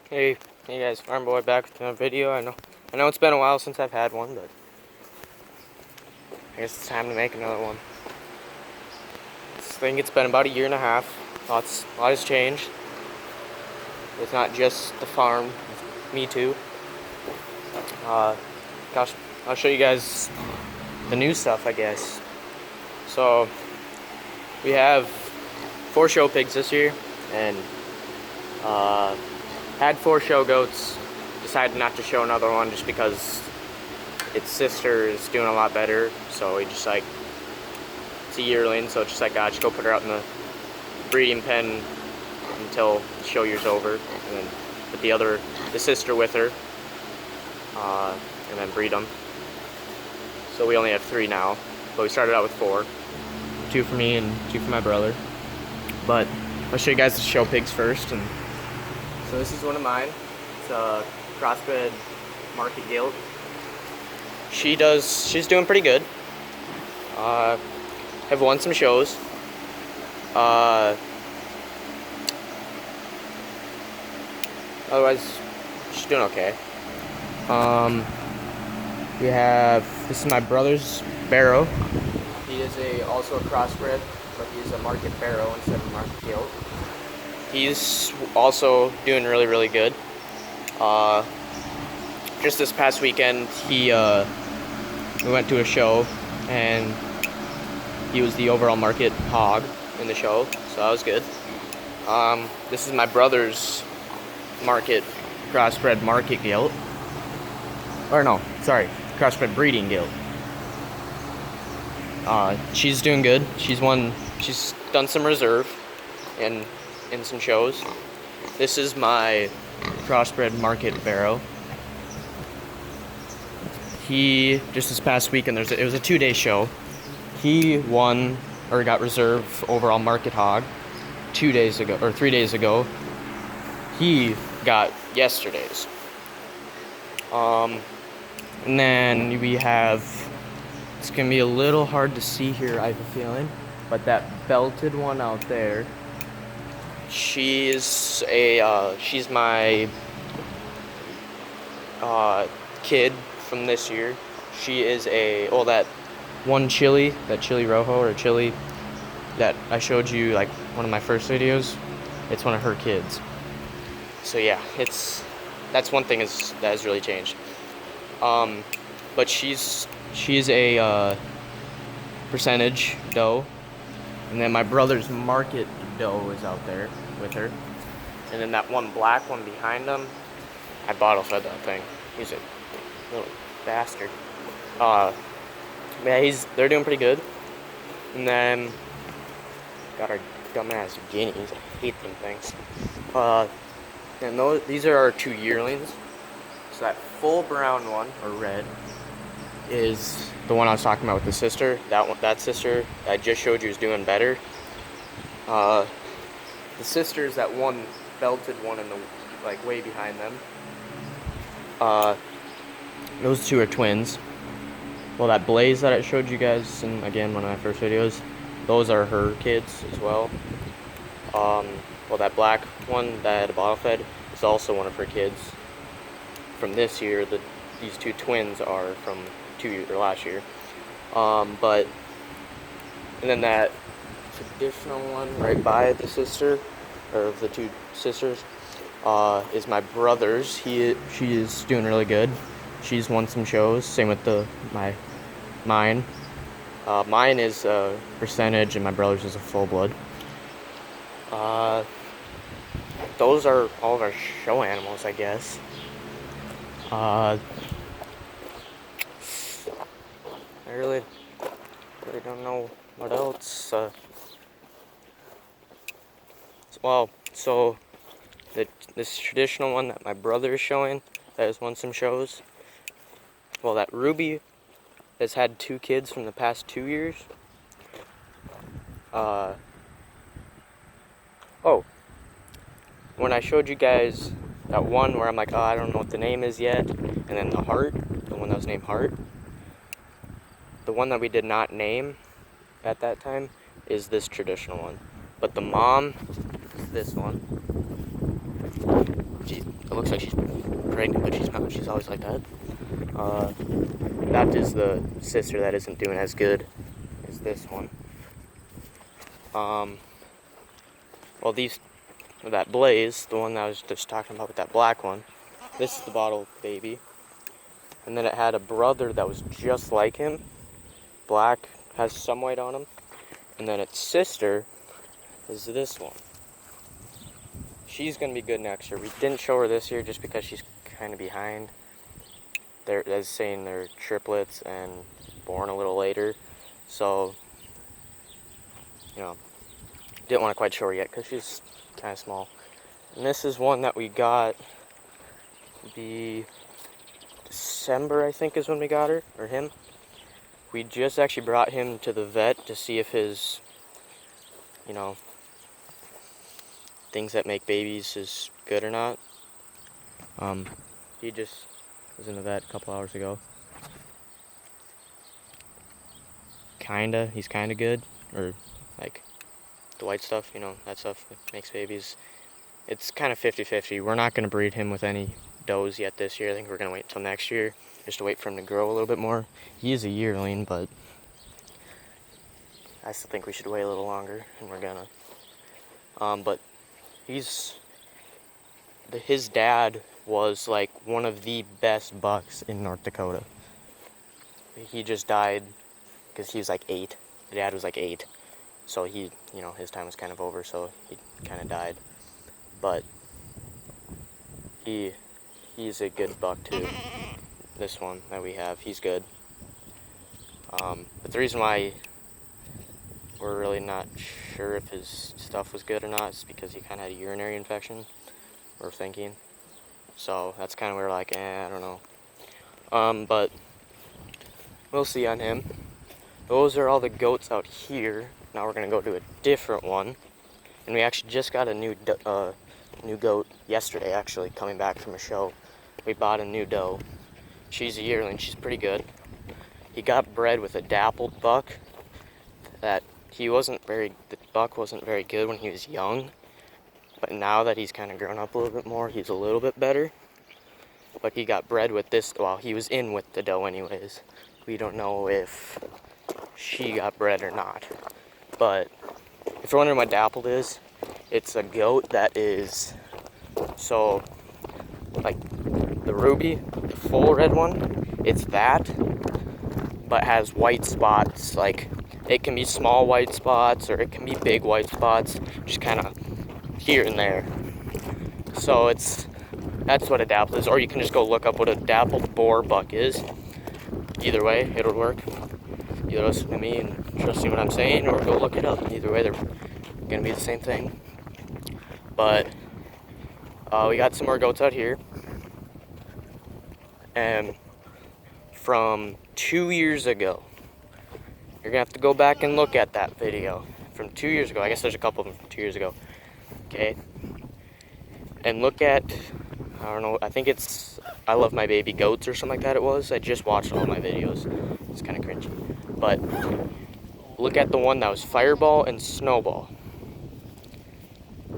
Hey, guys, Farm Boy back with another video. I know it's been a while since I've had one, but I guess it's time to make another one. I think it's been about a year and a half. A lot has changed. It's not just the farm, me too. Gosh, I'll show you guys the new stuff, I guess. So we have 4 show pigs this year, and had 4 show goats. Decided not to show another one just because its sister is doing a lot better. So we just it's a yearling, so it's just just go put her out in the breeding pen until the show year's over, and then put the sister with her, and then breed them. So we only have 3 now, but we started out with 4. 2 for me and 2 for my brother. But I'll show you guys the show pigs first. And so this is one of mine. It's a crossbred market gilt. She's doing pretty good. Have won some shows. Otherwise, she's doing okay. This is my brother's Barrow. He is also a crossbred, but he's a market Barrow instead of a market gilt. He's also doing really, really good. Just this past weekend, we went to a show, and he was the overall market hog in the show, so that was good. This is my brother's crossbred market gilt. Or no, sorry, crossbred breeding gilt. She's doing good. She's done some reserve in some shows. This is my crossbred market Barrow. He, just this past weekend, it was a 2-day show. He won, or got reserve overall market hog 3 days ago. He got yesterday's. And then we have, it's gonna be a little hard to see here, I have a feeling, but that belted one out there, she's my kid from this year. She is that chili rojo, or chili that I showed you like one of my first videos. It's one of her kids. So yeah, that's one thing that has really changed. But she's a percentage doe, and then my brother's market doe is out there with her, and then that one black one behind him, I bottle fed that thing. He's a little bastard. Yeah, they're doing pretty good. And then got our dumbass guineas. I hate them things. And these are our 2 yearlings. So that full brown one, or red, is the one I was talking about with the sister. That sister I just showed you is doing better. The sister's that one belted one in the way behind them. Those 2 are twins. Well, that Blaze that I showed you guys in, again, one of my first videos, those are her kids as well. Well, that black one that I bottle fed is also one of her kids from this year. These 2 twins are from last year. And then that traditional one right by the sister, or the 2 sisters, is my brother's. She is doing really good. She's won some shows. Same with mine. Mine is a percentage, and my brother's is a full blood. Those are all of our show animals, I guess. I really don't know what else. So this traditional one that my brother is showing, that has won some shows. Well, that Ruby has had 2 kids from the past 2 years. When I showed you guys that one where I'm like, oh, I don't know what the name is yet, and then the one that was named Heart, the one that we did not name at that time is this traditional one. But the mom is this one. It looks like she's pregnant, but she's not. She's always like that. That is the sister that isn't doing as good as this one. Well, that Blaze, the one that I was just talking about with that black one, this is the bottle baby. And then it had a brother that was just like him, black, has some white on him. And then its sister is this one. She's going to be good next year. We didn't show her this year just because she's kind of behind. They're saying they're triplets and born a little later. So, didn't want to quite show her yet because she's kind of small. And this is one that we got December, I think, is when we got her, or him. We just actually brought him to the vet to see if his, things that make babies is good or not. He just was in the vet a couple hours ago. He's kinda good, or like the white stuff, that stuff that makes babies. It's kind of 50-50. We're not gonna breed him with any does yet this year. I think we're gonna wait until next year, just to wait for him to grow a little bit more. He is a yearling, but I still think we should wait a little longer, and we're gonna. But his dad was like one of the best bucks in North Dakota. He just died because he was like 8. The dad was like 8. So his time was kind of over, so he kind of died. But he's a good buck too. This one that we have, he's good. But the reason why we're really not sure if his stuff was good or not is because he kind of had a urinary infection, we're thinking. So that's kind of where we're like, I don't know. But we'll see on him. Those are all the goats out here. Now we're gonna go to a different one, and we actually just got a new goat yesterday. Actually, coming back from a show, we bought a new doe. She's a yearling. She's pretty good. He got bred with a dappled buck. The buck wasn't very good when he was young, but now that he's kind of grown up a little bit more, he's a little bit better. But he got bred with this. Well, he was in with the doe anyways. We don't know if she got bred or not. But if you're wondering what dappled is, it's a goat that is, so like the ruby, the full red one, it's that, but has white spots. Like, it can be small white spots or it can be big white spots, just kind of here and there. So that's what a dappled is. Or you can just go look up what a dappled boar buck is. Either way, it'll work. Either listen to me and trust me what I'm saying, or go look it up. Either way, they're gonna be the same thing. But we got some more goats out here, and from 2 years ago, you're gonna have to go back and look at that video from 2 years ago. I guess there's a couple of them from 2 years ago. Okay, and look at, I don't know, I think it's I Love My Baby Goats or something like that. It was. I just watched all my videos. It's kind of cringy. But look at the one that was Fireball and Snowball.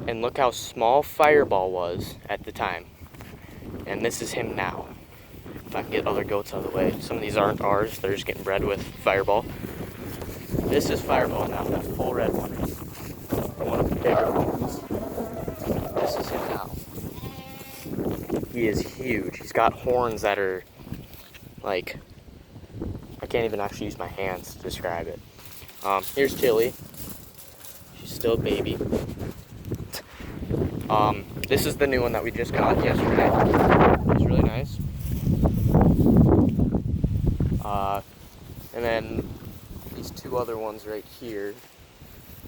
And look how small Fireball was at the time. And this is him now. If I can get other goats out of the way. Some of these aren't ours. They're just getting bred with Fireball. This is Fireball now, that full red one. One of the bigger ones. This is him now. He is huge. He's got horns that are like, I can't even actually use my hands to describe it. Here's Tilly. She's still a baby. This is the new one that we just got yesterday. It's really nice. And then these two other ones right here.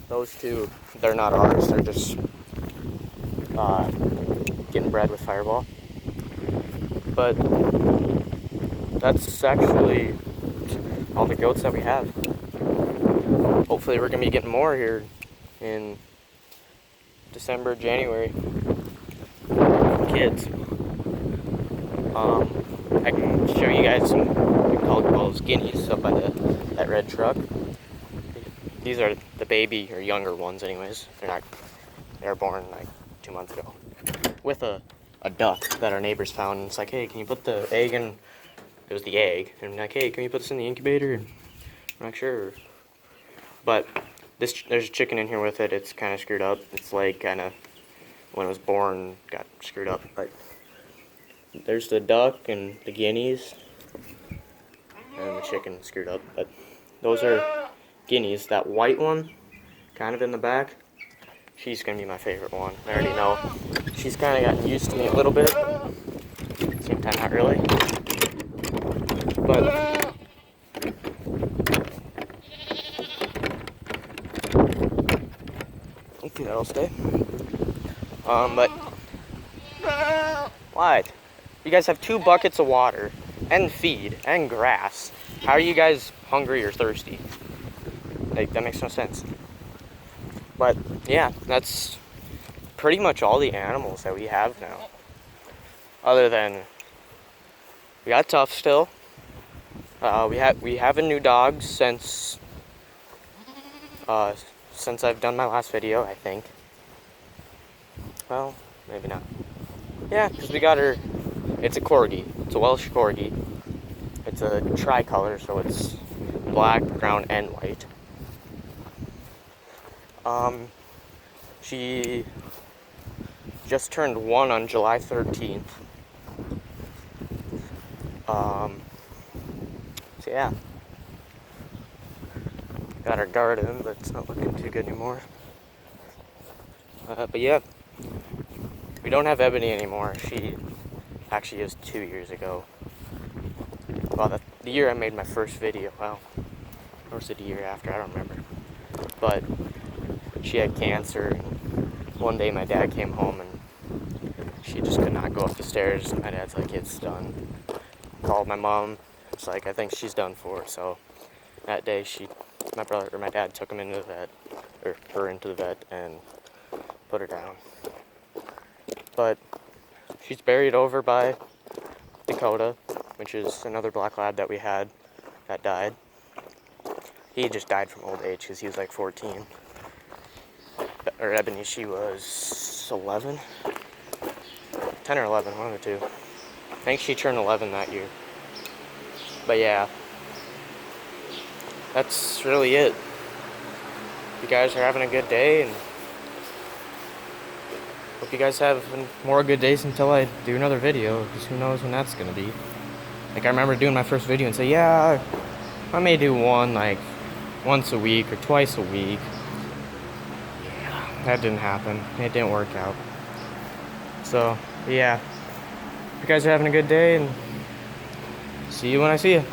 Those two, they're not ours. They're just getting bred with Fireball. But that's actually all the goats that we have. Hopefully we're going to be getting more here in December, January. Kids. I can show you guys some, we call those guineas up by that red truck. These are the baby or younger ones anyways. They were born like 2 months ago. with a duck that our neighbors found. And it's like, hey, can you put the egg in? It was the egg. And I'm like, hey, can you put this in the incubator? And I'm not sure. But there's a chicken in here with it. It's kind of screwed up. Its leg kind of, when it was born, got screwed up. But there's the duck and the guineas. And the chicken screwed up. But those are guineas. That white one, kind of in the back, she's going to be my favorite one. I already know. She's kind of gotten used to me a little bit. Same time, not really. But I think that'll stay. But what? You guys have 2 buckets of water and feed and grass. How are you guys hungry or thirsty? Like, that makes no sense. But yeah, that's pretty much all the animals that we have now. Other than we got Tough still. We have a new dog since I've done my last video, I think. Well, maybe not. Yeah, because we got her. It's a corgi. It's a Welsh corgi. It's a tricolor, so it's black, brown, and white. She just turned 1 on July 13th. So yeah. Got our garden, but it's not looking too good anymore. But yeah. We don't have Ebony anymore. She actually is 2 years ago. Well, the year I made my first video. Well, or was it a year after? I don't remember. But she had cancer. One day my dad came home and she just could not go up the stairs. My dad's like, it's done. Called my mom. It's like, I think she's done for. So that day my dad took him into the vet, or her into the vet, and put her down. But she's buried over by Dakota, which is another black lab that we had that died. He just died from old age because he was like 14. Or Ebony, she was 11? 10 or 11, one of the two. I think she turned 11 that year. But yeah, that's really it. You guys are having a good day, and hope you guys have more good days until I do another video, because who knows when that's gonna be. Like, I remember doing my first video and say, yeah, I may do one like once a week or twice a week. Yeah, that didn't happen. It didn't work out. So, yeah. You guys are having a good day, and see you when I see you.